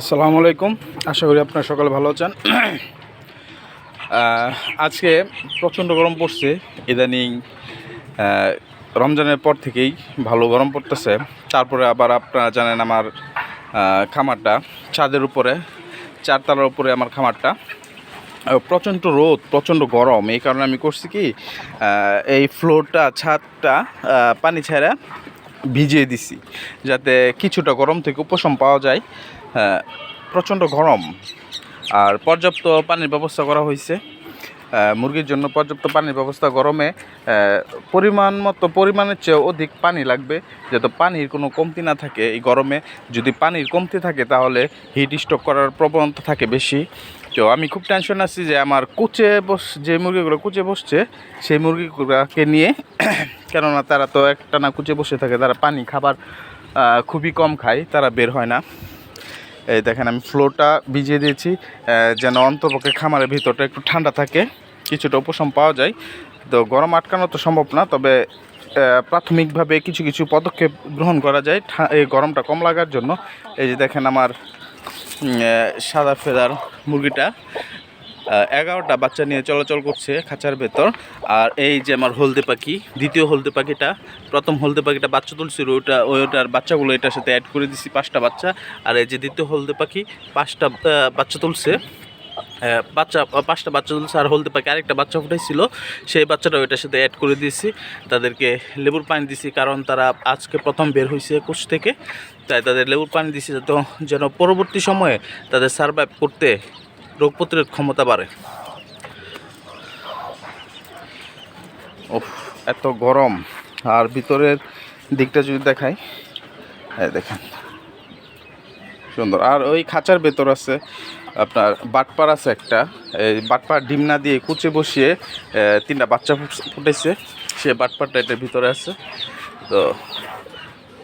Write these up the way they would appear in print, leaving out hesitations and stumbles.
আসসালামু আলাইকুম। আশা করি আপনারা সকালে ভালো আছেন। আজকে প্রচণ্ড গরম পড়ছে। ইদানিং রমজানের পর থেকেই ভালো গরম পড়তেছে। তারপরে আবার আপনারা জানেন আমার খামারটা ছাদের উপরে, চারতলার উপরে আমার খামারটা। প্রচণ্ড রোদ, প্রচণ্ড গরম। এই কারণে আমি করছি কি, এই ফ্লোরটা, ছাদটা পানি ছাড়া ভিজিয়ে দিছি, যাতে কিছুটা গরম থেকে উপশম পাওয়া যায়। প্রচণ্ড গরম, আর পর্যাপ্ত পানির ব্যবস্থা করা হয়েছে মুরগির জন্য। পর্যাপ্ত পানির ব্যবস্থা, গরমে পরিমাণের চেয়ে অধিক পানি লাগবে, যাতে পানির কোনো কমতি না থাকে। এই গরমে যদি পানির কমতি থাকে তাহলে হিট স্ট্রোক করার প্রবণতা থাকে বেশি। তো আমি খুব টেনশন আছি যে আমার যে মুরগিগুলো কুচে বসছে সেই মুরগিগুলোকে নিয়ে, কেননা তারা তো একটানা কুচে বসে থাকে, তারা পানি খাবার খুবই কম খায়, তারা বের হয় না। এই দেখেন, আমি ফ্লোরটা ভিজিয়ে দিয়েছি যেন অন্তপক্ষে খামারের ভিতরটা একটু ঠান্ডা থাকে, কিছুটা উপশম পাওয়া যায়। তো গরম আটকানো তো সম্ভব না, তবে প্রাথমিকভাবে কিছু কিছু পদক্ষেপ গ্রহণ করা যায় এই গরমটা কম লাগার জন্য। এই যে দেখেন, আমার সাদা ফেদার মুরগিটা 11টা বাচ্চা নিয়ে চলাচল করছে খাঁচার ভেতর। আর এই যে আমার হলদে পাখি, দ্বিতীয় হলদে পাখিটা, প্রথম হলদে পাখিটা বাচ্চা তুলছিল, ওইটার বাচ্চাগুলো এটার সাথে অ্যাড করে দিছি, 5টা বাচ্চা। আর এই যে দ্বিতীয় হলদে পাখি 5টা বাচ্চা তুলছে, 5টা বাচ্চা তুলছে। আর হলদে পাখি আরেকটা বাচ্চা ফুটাইছিল, সেই বাচ্চাটা ওইটার সাথে অ্যাড করে দিয়েছি। তাদেরকে লেবুর পানি দিছি, কারণ তারা আজকে প্রথম বের হয়েছে কোষ থেকে, তাই তাদের লেবুর পানি দিছি যেন পরবর্তী সময়ে তাদের সারভাইভ করতে রোগ প্রতিরোধ ক্ষমতা বাড়ে। এত গরম। আর ভিতরের দিকটা যদি দেখাই, দেখেন সুন্দর। আর ওই খাঁচার ভেতর আছে আপনার বাটপার আছে একটা, এই বাটপার ডিম না দিয়ে কুচে বসিয়ে 3টা বাচ্চা ফুটেছে, সে বাটপারটা এটার ভিতরে আছে। তো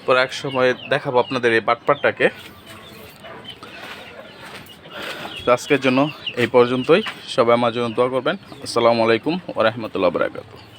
পরে এক সময় দেখাবো আপনাদের এই বাটপারটাকে। তো আজকের জন্য এই পর্যন্তই। সবাই আমার জন্য দোয়া করবেন। আসসালামু আলাইকুম ওয়া রাহমাতুল্লাহি ওয়া বারাকাতুহু।